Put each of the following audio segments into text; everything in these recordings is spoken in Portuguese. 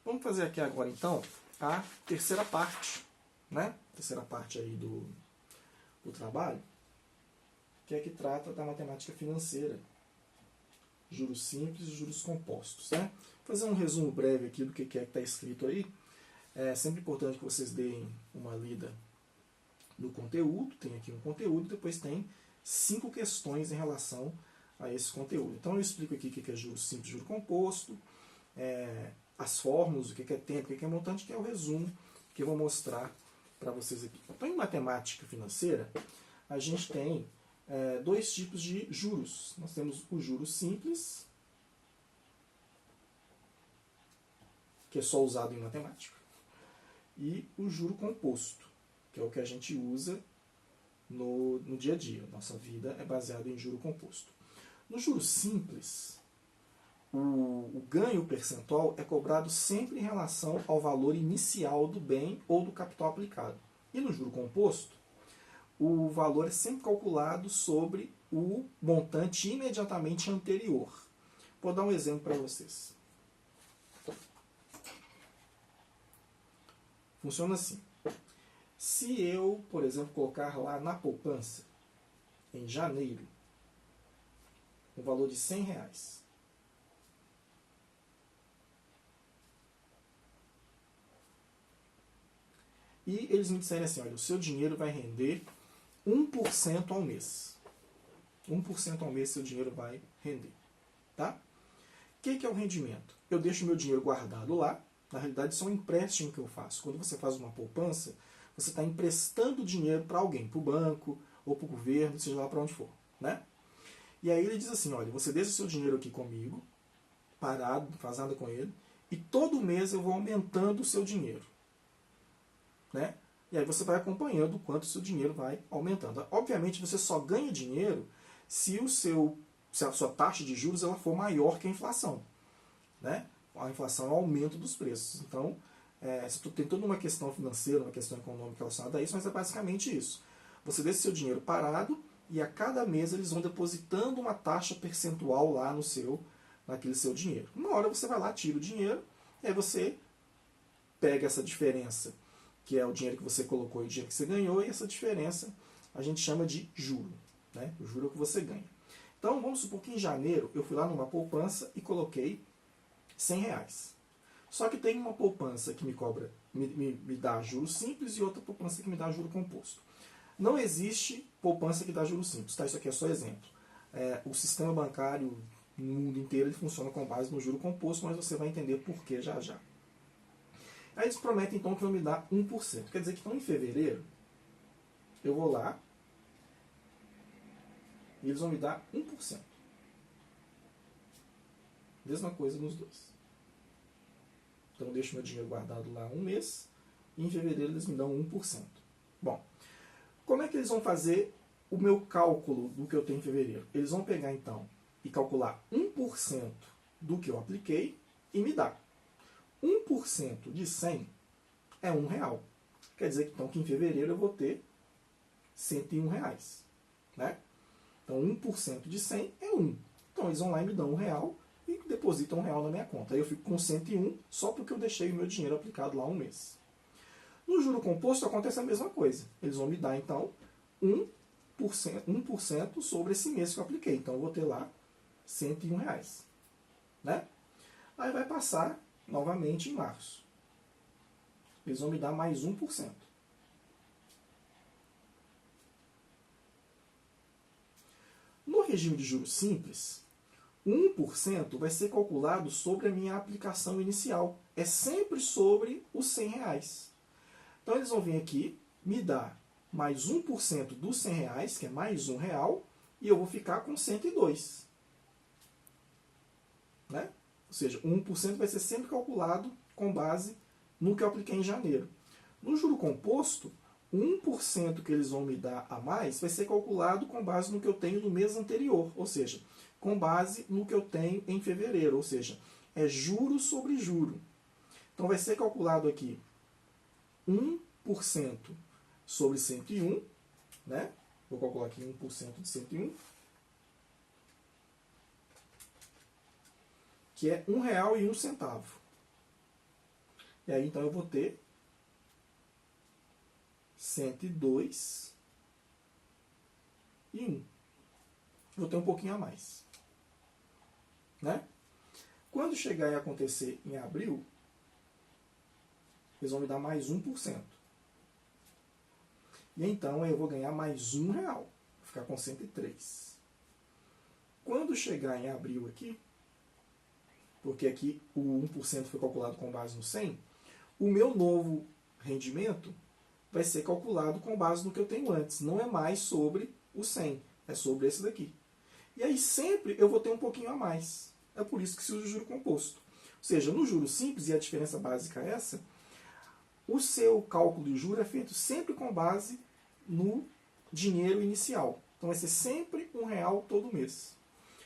Vamos fazer aqui agora, então, a terceira parte, né? Terceira parte aí do trabalho, que é que trata da matemática financeira. Juros simples e juros compostos, né? Vou fazer um resumo breve aqui do que é que está escrito aí. É sempre importante que vocês deem uma lida no conteúdo. Tem aqui um conteúdo, depois tem 5 questões em relação a esse conteúdo. Então eu explico aqui o que é juro simples e juro composto, as fórmulas, o que é tempo, o que é montante, que é o resumo que eu vou mostrar para vocês aqui. Então, em matemática financeira, a gente tem dois tipos de juros. Nós temos o juro simples, que é só usado em matemática, e o juro composto, que é o que a gente usa no dia a dia. Nossa vida é baseada em juro composto. No juro simples, o ganho percentual é cobrado sempre em relação ao valor inicial do bem ou do capital aplicado. E no juro composto, o valor é sempre calculado sobre o montante imediatamente anterior. Vou dar um exemplo para vocês. Funciona assim. Se eu, por exemplo, colocar lá na poupança, em janeiro, um valor de R$100, e eles me disserem assim, olha, o seu dinheiro vai render 1% ao mês. 1% ao mês seu dinheiro vai render. Tá? O que é o rendimento? Eu deixo meu dinheiro guardado lá. Na realidade, isso é um empréstimo que eu faço. Quando você faz uma poupança, você está emprestando dinheiro para alguém, para o banco ou para o governo, seja lá para onde for. Né? E aí ele diz assim, olha, você deixa o seu dinheiro aqui comigo, parado, não faz nada com ele, e todo mês eu vou aumentando o seu dinheiro. Né? E aí você vai acompanhando o quanto o seu dinheiro vai aumentando. Obviamente você só ganha dinheiro se a sua taxa de juros ela for maior que a inflação. Né? A inflação é o aumento dos preços. Então, tem toda uma questão financeira, uma questão econômica relacionada a isso, mas é basicamente isso. Você deixa seu dinheiro parado e a cada mês eles vão depositando uma taxa percentual lá naquele seu dinheiro. Uma hora você vai lá, tira o dinheiro, e aí você pega essa diferença, que é o dinheiro que você colocou e o dinheiro que você ganhou, e essa diferença a gente chama de juro. Né? O juro é o que você ganha. Então, vamos supor que em janeiro eu fui lá numa poupança e coloquei R$100. Só que tem uma poupança que me dá juro simples e outra poupança que me dá juro composto. Não existe poupança que dá juro simples. Tá? Isso aqui é só exemplo. O sistema bancário no mundo inteiro ele funciona com base no juro composto, mas você vai entender por que já já. Aí eles prometem então que vão me dar 1%. Quer dizer que então em fevereiro eu vou lá e eles vão me dar 1%. Mesma coisa nos dois. Então eu deixo meu dinheiro guardado lá um mês e em fevereiro eles me dão 1%. Bom, como é que eles vão fazer o meu cálculo do que eu tenho em fevereiro? Eles vão pegar então e calcular 1% do que eu apliquei e me dar. 1% de 100 é R$1. Quer dizer então, que em fevereiro eu vou ter R$101. Né? Então 1% de 100 é 1. Então eles vão lá e me dão R$1 e depositam R$1 na minha conta. Aí eu fico com 101 só porque eu deixei o meu dinheiro aplicado lá um mês. No juro composto acontece a mesma coisa. Eles vão me dar então 1% sobre esse mês que eu apliquei. Então eu vou ter lá R$101. Né? Aí vai passar novamente em março. Eles vão me dar mais 1%. No regime de juros simples, 1% vai ser calculado sobre a minha aplicação inicial. É sempre sobre os R$100. Então eles vão vir aqui, me dar mais 1% dos R$100, que é mais R$1, e eu vou ficar com 102. Né? Ou seja, 1% vai ser sempre calculado com base no que eu apliquei em janeiro. No juro composto, 1% que eles vão me dar a mais vai ser calculado com base no que eu tenho no mês anterior, ou seja, com base no que eu tenho em fevereiro, ou seja, é juro sobre juro. Então vai ser calculado aqui 1% sobre 101, né? Vou calcular aqui 1% de 101, que é R$1,01. E aí, então, eu vou ter 102 e 1. Vou ter um pouquinho a mais. Né? Quando chegar e acontecer em abril, eles vão me dar mais 1%. E então eu vou ganhar mais R$1. Vou ficar com 103. Quando chegar em abril aqui, porque aqui o 1% foi calculado com base no 100, o meu novo rendimento vai ser calculado com base no que eu tenho antes. Não é mais sobre o 100, é sobre esse daqui. E aí sempre eu vou ter um pouquinho a mais. É por isso que se usa o juro composto. Ou seja, no juro simples, e a diferença básica é essa, o seu cálculo de juros é feito sempre com base no dinheiro inicial. Então vai ser sempre R$1 todo mês.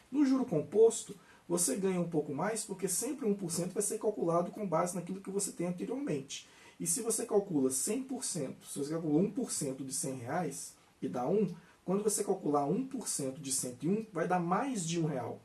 No juro composto, você ganha um pouco mais, porque sempre 1% vai ser calculado com base naquilo que você tem anteriormente. E se você calcula 100%, se você calcula 1% de R$100 e dá 1, quando você calcular 1% de 101, vai dar mais de R$1.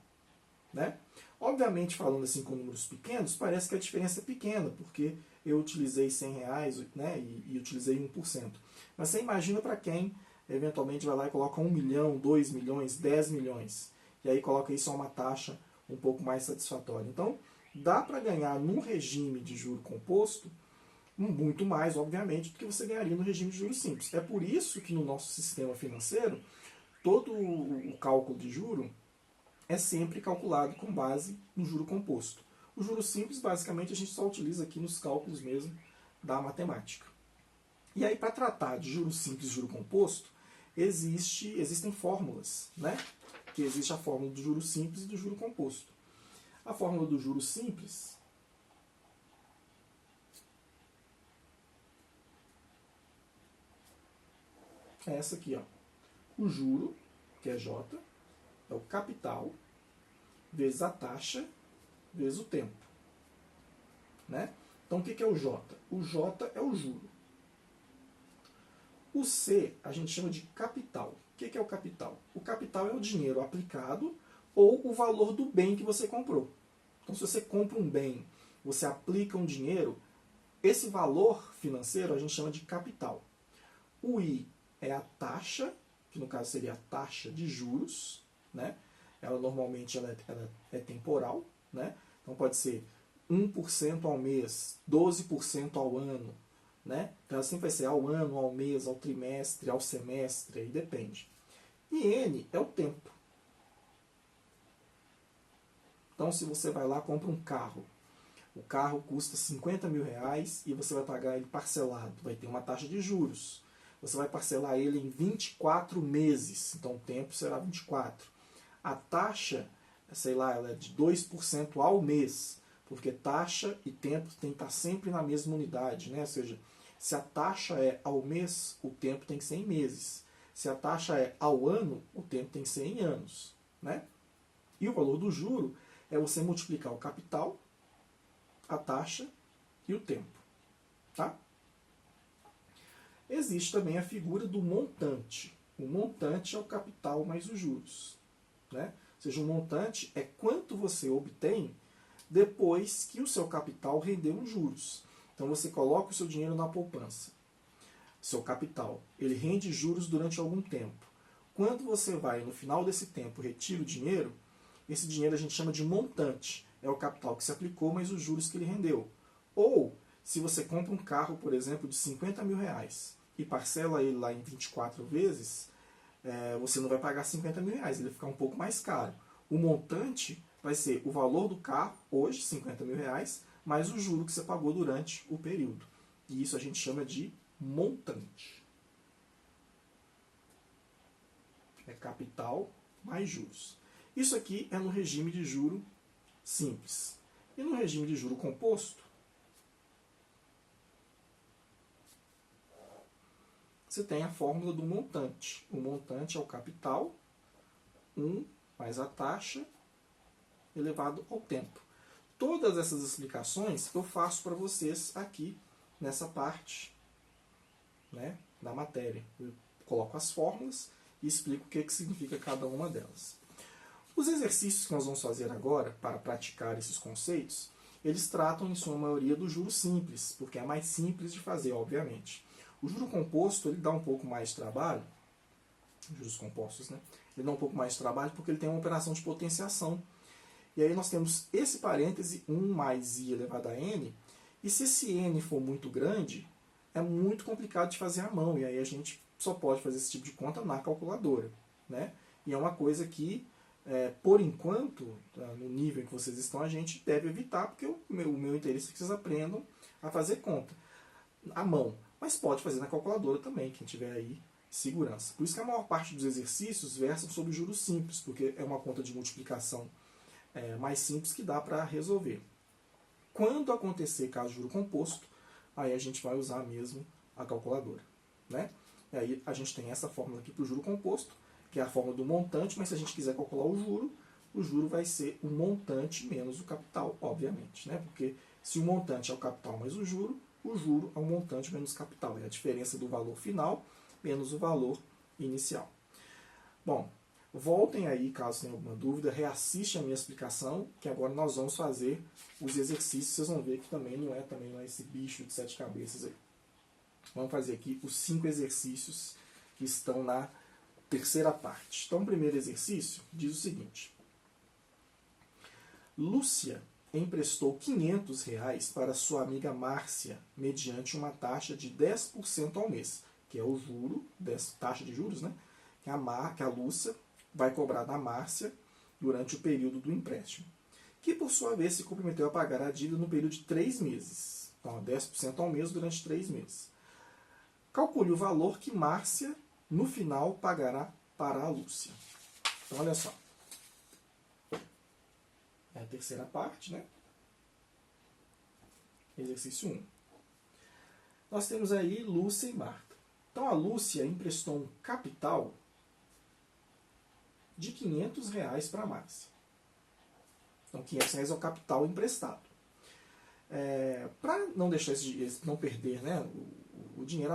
Né? Obviamente, falando assim com números pequenos, parece que a diferença é pequena, porque eu utilizei R$100, né, e utilizei 1%. Mas você imagina para quem eventualmente vai lá e coloca 1 milhão, 2 milhões, 10 milhões. E aí coloca isso a uma taxa um pouco mais satisfatória. Então, dá para ganhar num regime de juro composto muito mais, obviamente, do que você ganharia no regime de juros simples. É por isso que no nosso sistema financeiro, todo o cálculo de juro é sempre calculado com base no juro composto. O juro simples, basicamente, a gente só utiliza aqui nos cálculos mesmo da matemática. E aí, para tratar de juro simples e juro composto, existem fórmulas, né? Que existe a fórmula do juro simples e do juro composto. A fórmula do juro simples é essa aqui, ó. O juro, que é J, é o capital, vezes a taxa, vezes o tempo. Né? Então, o que é o J? O J é o juro. O C a gente chama de capital. O que é o capital? O capital é o dinheiro aplicado ou o valor do bem que você comprou. Então, se você compra um bem, você aplica um dinheiro, esse valor financeiro a gente chama de capital. O I é a taxa, que no caso seria a taxa de juros, né? Ela normalmente ela é temporal, né? Então pode ser 1% ao mês, 12% ao ano, né? Então ela sempre vai ser ao ano, ao mês, ao trimestre, ao semestre, aí depende. E N é o tempo. Então se você vai lá e compra um carro, o carro custa 50 mil reais e você vai pagar ele parcelado, vai ter uma taxa de juros. Você vai parcelar ele em 24 meses, então o tempo será 24. A taxa, sei lá, ela é de 2% ao mês, porque taxa e tempo tem que estar sempre na mesma unidade, né? Ou seja, se a taxa é ao mês, o tempo tem que ser em meses. Se a taxa é ao ano, o tempo tem que ser em anos, né? E o valor do juro é você multiplicar o capital, a taxa e o tempo, tá? Existe também a figura do montante. O montante é o capital mais os juros, né? Ou seja, o montante é quanto você obtém depois que o seu capital rendeu os juros. Então você coloca o seu dinheiro na poupança. Seu capital, ele rende juros durante algum tempo. Quando você vai, no final desse tempo, retira o dinheiro, esse dinheiro a gente chama de montante. É o capital que se aplicou, mas os juros que ele rendeu. Ou, se você compra um carro, por exemplo, de 50 mil reais e parcela ele lá em 24 vezes, você não vai pagar 50 mil reais, ele vai ficar um pouco mais caro. O montante vai ser o valor do carro, hoje, 50 mil reais, mais o juro que você pagou durante o período. E isso a gente chama de montante. É capital mais juros. Isso aqui é no regime de juro simples. E no regime de juro composto, você tem a fórmula do montante. O montante é o capital, 1 mais a taxa, elevado ao tempo. Todas essas explicações eu faço para vocês aqui nessa parte, né, da matéria. Eu coloco as fórmulas e explico o que significa cada uma delas. Os exercícios que nós vamos fazer agora para praticar esses conceitos, eles tratam, em sua maioria, do juro simples, porque é mais simples de fazer, obviamente. O juro composto, ele dá um pouco mais de trabalho, juros compostos, né? Ele dá um pouco mais de trabalho porque ele tem uma operação de potenciação. E aí nós temos esse parêntese 1 mais i elevado a n, e se esse n for muito grande, é muito complicado de fazer à mão, e aí a gente só pode fazer esse tipo de conta na calculadora, né? E é uma coisa que, por enquanto, no nível em que vocês estão, a gente deve evitar, porque o meu interesse é que vocês aprendam a fazer conta à mão. Mas pode fazer na calculadora também, quem tiver aí segurança. Por isso que a maior parte dos exercícios versam sobre juros simples, porque é uma conta de multiplicação mais simples que dá para resolver. Quando acontecer caso de juro composto, aí a gente vai usar mesmo a calculadora, né? E aí a gente tem essa fórmula aqui para o juro composto, que é a fórmula do montante, mas se a gente quiser calcular o juro vai ser o montante menos o capital, obviamente, né? Porque se o montante é o capital mais o juro é o montante menos o capital. É a diferença do valor final menos o valor inicial. Bom, voltem aí, caso tenham alguma dúvida, reassistam a minha explicação, que agora nós vamos fazer os exercícios. Vocês vão ver que também não é esse bicho de 7 cabeças aí. Vamos fazer aqui os 5 exercícios que estão na terceira parte. Então, o primeiro exercício diz o seguinte. Lúcia emprestou R$500 para sua amiga Márcia, mediante uma taxa de 10% ao mês, que é o juro, taxa de juros, né? Que a Lúcia vai cobrar da Márcia durante o período do empréstimo, que por sua vez se comprometeu a pagar a dívida no período de 3 meses. Então, 10% ao mês durante 3 meses. Calcule o valor que Márcia, no final, pagará para a Lúcia. Então, olha só. É a terceira parte, né? Exercício 1. Nós temos aí Lúcia e Marta. Então, a Lúcia emprestou um capital de R$500 para a Márcia. Então, R$500 é o capital emprestado. Para não deixar não perder, né, o dinheiro,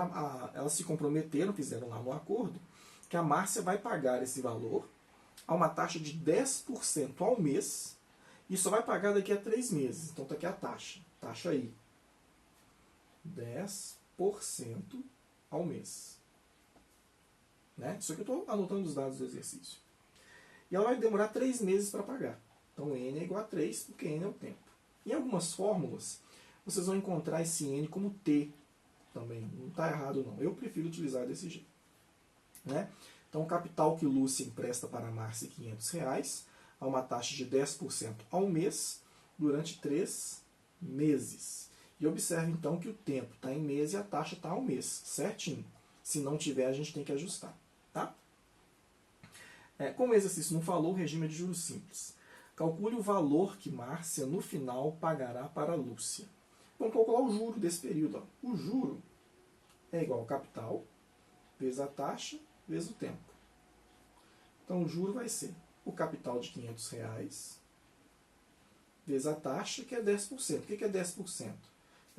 elas se comprometeram, fizeram lá no acordo, que a Márcia vai pagar esse valor a uma taxa de 10% ao mês e só vai pagar daqui a 3 meses. Então, está aqui a taxa. Taxa aí. 10% ao mês. Né? Isso aqui eu estou anotando os dados do exercício. E ela vai demorar 3 meses para pagar. Então, n é igual a 3, porque n é o tempo. Em algumas fórmulas, vocês vão encontrar esse n como t também. Não está errado, não. Eu prefiro utilizar desse jeito. Né? Então, o capital que Lúcia empresta para a Márcia é R$500, a uma taxa de 10% ao mês, durante 3 meses. E observe, então, que o tempo está em mês e a taxa está ao mês, certinho. Se não tiver, a gente tem que ajustar. Tá? Como o exercício não falou, o regime é de juros simples. Calcule o valor que Márcia, no final, pagará para a Lúcia. Vamos calcular o juro desse período. Ó. O juro é igual ao capital, vezes a taxa, vezes o tempo. Então, o juro vai ser o capital de R$500, vezes a taxa, que é 10%. O que é 10%?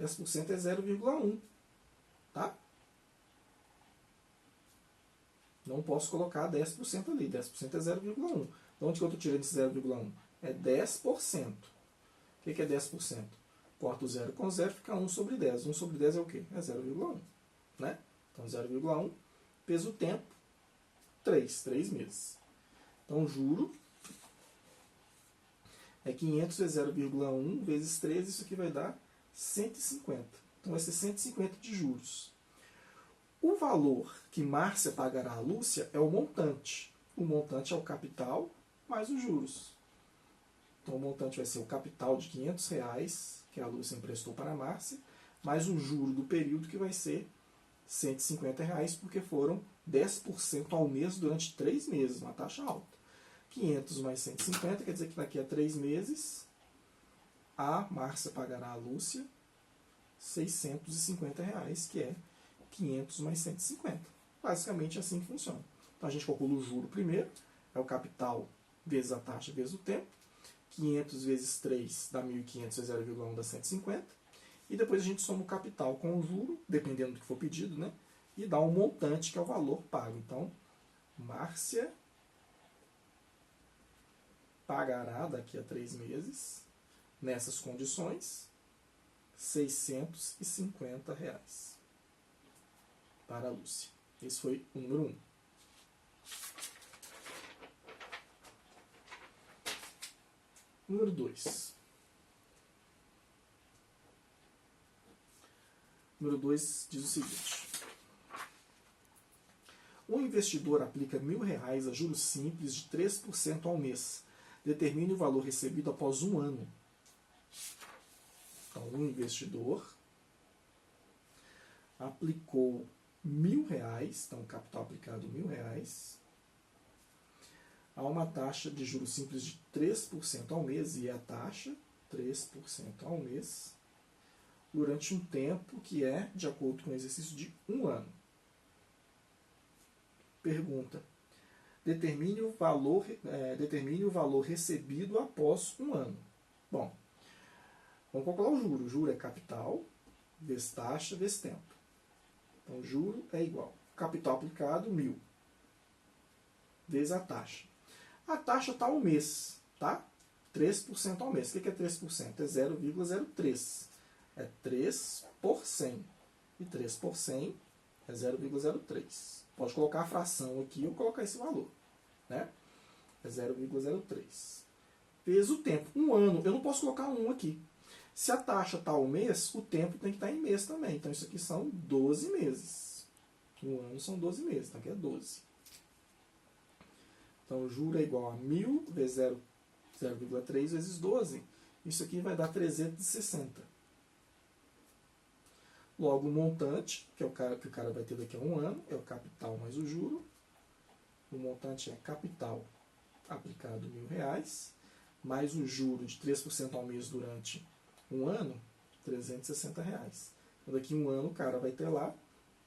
10% é 0,1. Tá? Não posso colocar 10% ali. 10% é 0,1. De onde que eu estou tirando esse 0,1? É 10%. O que é 10%? Corta o 0 com 0, fica 1 sobre 10. 1 sobre 10 é o quê? É 0,1. Né? Então, 0,1 vezes o tempo, 3 meses. Então, o juro é 500 vezes 0,1 vezes 3, isso aqui vai dar 150. Então, vai ser 150 de juros. O valor que Márcia pagará à Lúcia é o montante. O montante é o capital mais os juros. Então, o montante vai ser o capital de R$500, que a Lúcia emprestou para a Márcia, mais o juro do período, que vai ser R$150, porque foram 10% ao mês durante 3 meses, uma taxa alta. 500 mais 150, quer dizer que daqui a 3 meses, a Márcia pagará à Lúcia R$650, que é 500 mais 150. Basicamente assim que funciona. Então, a gente calcula o juro primeiro, é o capital vezes a taxa vezes o tempo. 500 vezes 3 dá 1.500 vezes 0,1 dá 150. E depois a gente soma o capital com o juro, dependendo do que for pedido, né? E dá um montante, que é o valor pago. Então, Márcia pagará daqui a 3 meses Nessas condições, R$650 para a Lúcia. Esse foi o número 1. Número 2. Número 2 diz o seguinte: o investidor aplica R$1.000 a juros simples de 3% ao mês. Determine o valor recebido após um ano. Então, o investidor aplicou R$1.000, então capital aplicado R$1.000, a uma taxa de juros simples de 3% ao mês, e a taxa 3% ao mês, durante um tempo que é de acordo com o exercício de um ano. Pergunta: determine o valor recebido após um ano. Bom, vamos calcular o juro. O juro é capital vezes taxa vezes tempo. Então, o juro é igual. Capital aplicado, 1.000, vezes a taxa. A taxa está ao mês, tá? 3% ao mês. O que é 3%? É 0,03. É 3 por 100. E 3 por 100 é 0,03. Pode colocar a fração aqui ou colocar esse valor, né? É 0,03. Vezes o tempo. Um ano. Eu não posso colocar 1 aqui. Se a taxa está ao mês, o tempo tem que estar em mês também. Então, isso aqui são 12 meses. Um ano são 12 meses. Então, aqui é 12. Então, o juro é igual a 1.000 vezes 0,3 vezes 12. Isso aqui vai dar 360. Logo, o montante, que o cara vai ter daqui a um ano, é o capital mais o juro. O montante é capital aplicado R$1.000, mais o juro de 3% ao mês durante um ano, R$360. Então, daqui a um ano, o cara vai ter lá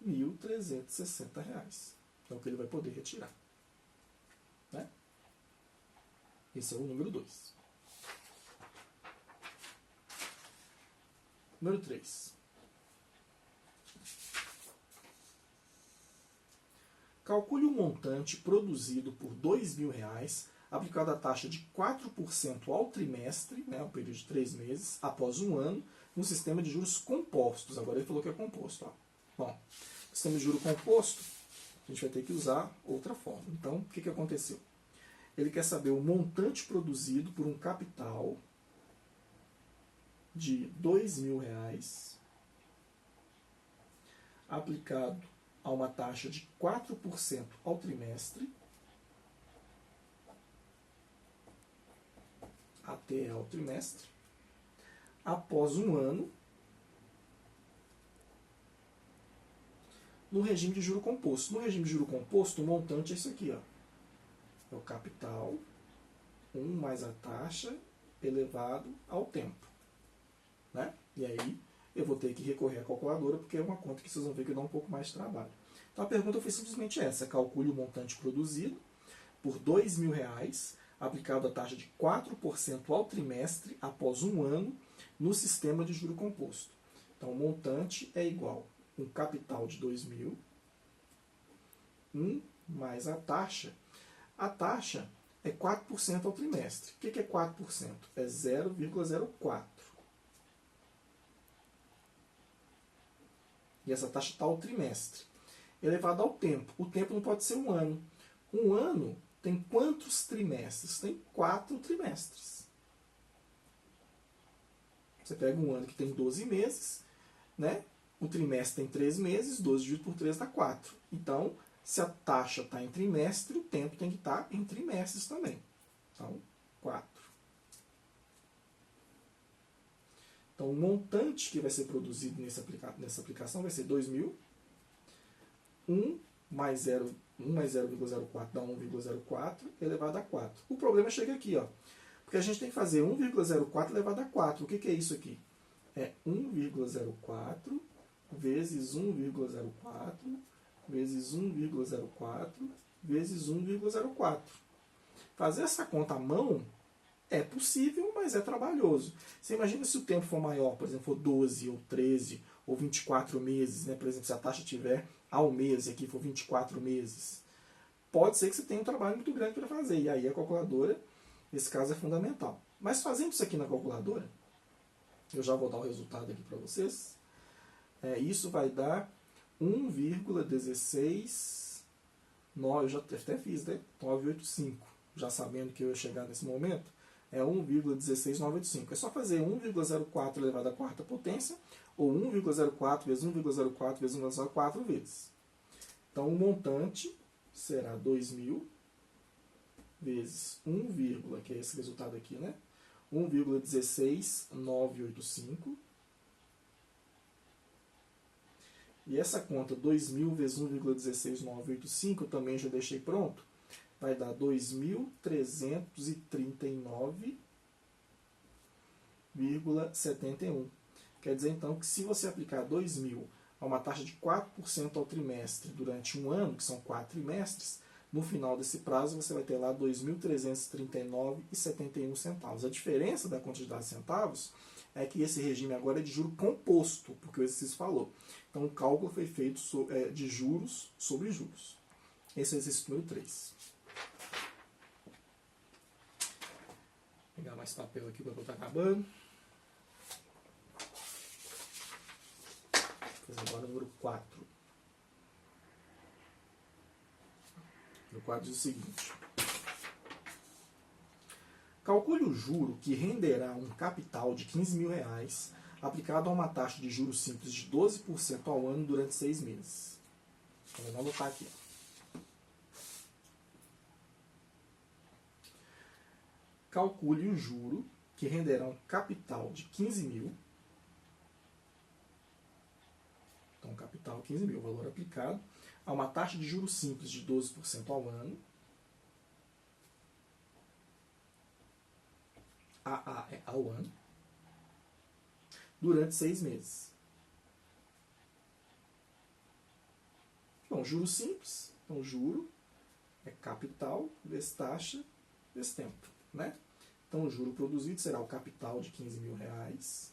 R$1.360. Então, que ele vai poder retirar. Né? Esse é o número 2. Número 3. Calcule o montante produzido por R$2.000, aplicado a taxa de 4% ao trimestre, né, o período de 3 meses, após um ano, no sistema de juros compostos. Agora ele falou que é composto. Ó. Bom, sistema de juros composto, a gente vai ter que usar outra forma. Então, o que aconteceu? Ele quer saber o montante produzido por um capital de R$2.000, aplicado a uma taxa de 4% ao trimestre, até ao trimestre, após um ano, no regime de juro composto. No regime de juro composto, o montante é isso aqui, ó. É o capital, 1 mais a taxa, elevado ao tempo. Né? E aí, eu vou ter que recorrer à calculadora, porque é uma conta que vocês vão ver que dá um pouco mais de trabalho. Então, a pergunta foi simplesmente essa. Calcule o montante produzido por R$2.000, aplicado a taxa de 4% ao trimestre, após um ano, no sistema de juro composto. Então, o montante é igual a um capital de 2.000, 1 mais a taxa. A taxa é 4% ao trimestre. O que é 4%? É 0,04. E essa taxa está ao trimestre. Elevado ao tempo. O tempo não pode ser um ano. Um ano tem quantos trimestres? Tem 4 trimestres. Você pega um ano que tem 12 meses, né? O trimestre tem 3 meses, 12 dividido por 3 dá 4. Então, se a taxa está em trimestre, o tempo tem que estar em trimestres também. Então, 4. Então, o montante que vai ser produzido nessa aplicação vai ser 2.000. 1 mais 0,04 dá 1,04 elevado a 4. O problema chega aqui, ó, porque a gente tem que fazer 1,04 elevado a 4. O que é isso aqui? É 1,04 vezes 1,04 vezes 1,04 vezes 1,04. Fazer essa conta à mão é possível, mas é trabalhoso. Você imagina se o tempo for maior, por exemplo, for 12 ou 13 ou 24 meses, né? Por exemplo, se a taxa tiver ao mês e aqui for 24 meses. Pode ser que você tenha um trabalho muito grande para fazer. E aí a calculadora, nesse caso, é fundamental. Mas fazendo isso aqui na calculadora, Eu já vou dar o resultado aqui para vocês. Isso vai dar 1,16... eu já até fiz, né? 985. Já sabendo que eu ia chegar nesse momento, é 1,16985. É só fazer 1,04 elevado à quarta potência, ou 1,04 vezes 1,04 vezes 1,04 vezes. Então, o montante será 2.000 vezes 1, que é esse resultado aqui, né? 1,16985. E essa conta 2.000 vezes 1,16985 eu também já deixei pronto. Vai dar 2.339,71. Quer dizer, então, que se você aplicar 2.000 a uma taxa de 4% ao trimestre durante um ano, que são 4 trimestres, no final desse prazo você vai ter lá 2.339,71 centavos. A diferença da quantidade de centavos é que esse regime agora é de juro composto, porque o exercício falou. Então o cálculo foi feito de juros sobre juros. Esse é o exercício número 3. Vou pegar mais papel aqui para eu estar acabando. Vou fazer agora o número 4. O quadro diz o seguinte: calcule o juro que renderá um capital de R$15.000 aplicado a uma taxa de juros simples de 12% ao ano durante 6 meses. Então, vamos anotar aqui. Calcule o juro que renderá um capital de 15.000. Então, capital 15.000, valor aplicado a uma taxa de juros simples de 12% ao ano. AA é ao ano. Durante 6 meses. Bom, juros simples. Então, juro é capital vezes taxa vezes tempo, né? Então, o juro produzido será o capital de R$15.000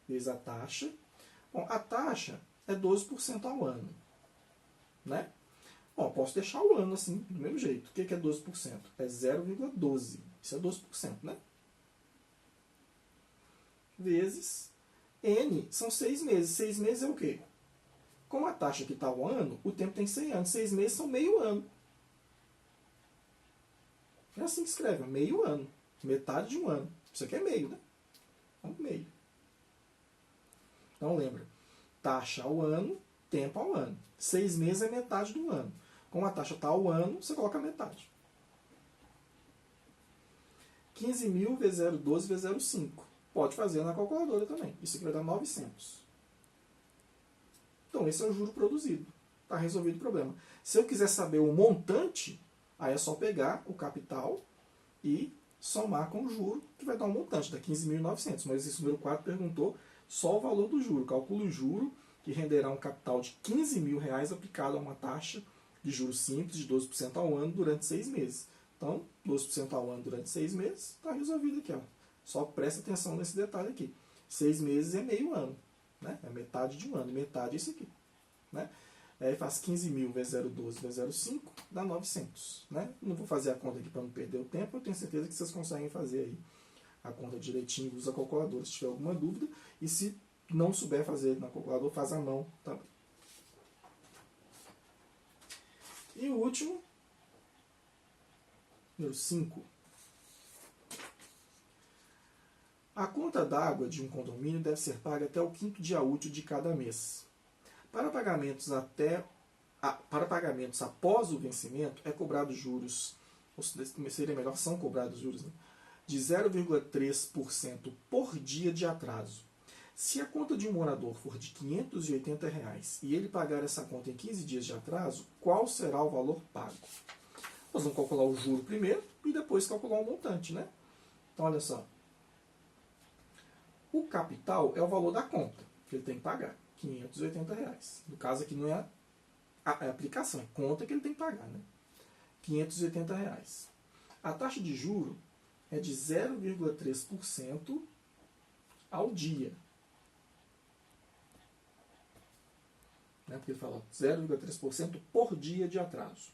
vezes a taxa. Bom, a taxa é 12% ao ano, né? Bom, posso deixar o ano assim, do mesmo jeito. O que é 12%? É 0,12. Isso é 12%, né? Vezes N, são 6 meses. 6 meses é o quê? Como a taxa aqui está ao ano, o tempo tem 100 anos. 6 meses são meio ano. É assim que escreve, meio ano. Metade de um ano. Isso aqui é meio, né? É um meio. Então lembra, taxa ao ano, tempo ao ano. 6 meses é metade do ano. Como a taxa está ao ano, você coloca a metade. 15.000 vezes 0,12 vezes 0,5. Pode fazer na calculadora também. Isso aqui vai dar 900. Então esse é o juro produzido. Está resolvido o problema. Se eu quiser saber o montante, aí é só pegar o capital e somar com o juro, que vai dar um montante, dá 15.900. Mas esse número 4 perguntou só o valor do juro. Calcula o juro que renderá um capital de R$15.000 aplicado a uma taxa de juros simples de 12% ao ano durante 6 meses. Então, 12% ao ano durante 6 meses, está resolvido aqui. Ó. Só presta atenção nesse detalhe aqui. 6 meses é meio ano. Né? É metade de um ano. Metade é isso aqui. Né? Aí faz 15.000 vezes 0,12 vezes 0,5, dá 900. Né? Não vou fazer a conta aqui para não perder o tempo. Eu tenho certeza que vocês conseguem fazer aí a conta direitinho. Usa a calculadora se tiver alguma dúvida. E se não souber fazer na calculadora, faz à mão também. E o último, número 5. A conta d'água de um condomínio deve ser paga até o 5º dia útil de cada mês. Para pagamentos após o vencimento, é cobrado juros, ou seria melhor, são cobrados juros, né, de 0,3% por dia de atraso. Se a conta de um morador for de R$580 e ele pagar essa conta em 15 dias de atraso, qual será o valor pago? Nós vamos calcular o juro primeiro e depois calcular o montante, né? Então, olha só. O capital é o valor da conta que ele tem que pagar, R$580. No caso aqui não é a aplicação, é conta que ele tem que pagar, né? R$580. A taxa de juro é de 0,3% ao dia. Né? Porque ele fala 0,3% por dia de atraso.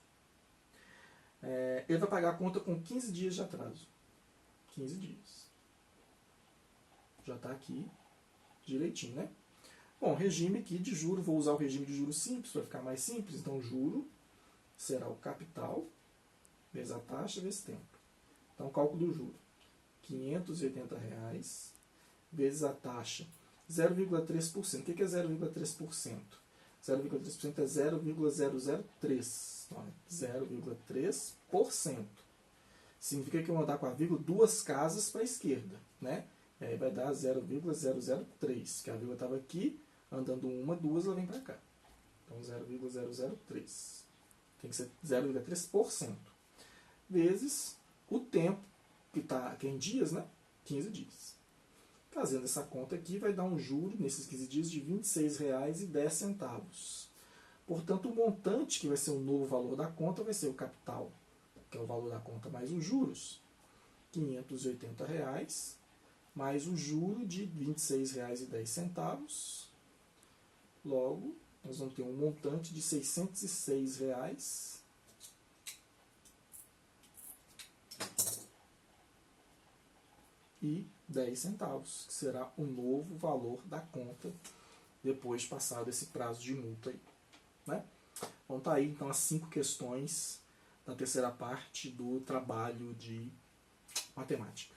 Ele vai pagar a conta com 15 dias de atraso. 15 dias. Já está aqui direitinho, né? Bom, regime aqui de juro, vou usar o regime de juros simples para ficar mais simples. Então, juro será o capital vezes a taxa vezes tempo. Então, cálculo do juro. R$ 580 vezes a taxa 0,3%. O que é 0,3%? 0,3% é 0,003. Então, 0,3%. Significa que eu vou andar com a vírgula duas casas para a esquerda, né? E aí vai dar 0,003, que a vírgula estava aqui, andando uma, duas, ela vem para cá. Então, 0,003. Tem que ser 0,3%. Vezes o tempo, que é em dias, né? 15 dias. Fazendo essa conta aqui, vai dar um juro, nesses 15 dias, de R$ 26,10. Portanto, o montante, que vai ser o novo valor da conta, vai ser o capital, que é o valor da conta, mais os juros. R$ 580, mais o juro de R$ 26,10. Logo, nós vamos ter um montante de R$ 606,10. E 10 centavos, que será o novo valor da conta depois de passado esse prazo de multa aí, né? Então tá aí então as 5 questões da terceira parte do trabalho de matemática.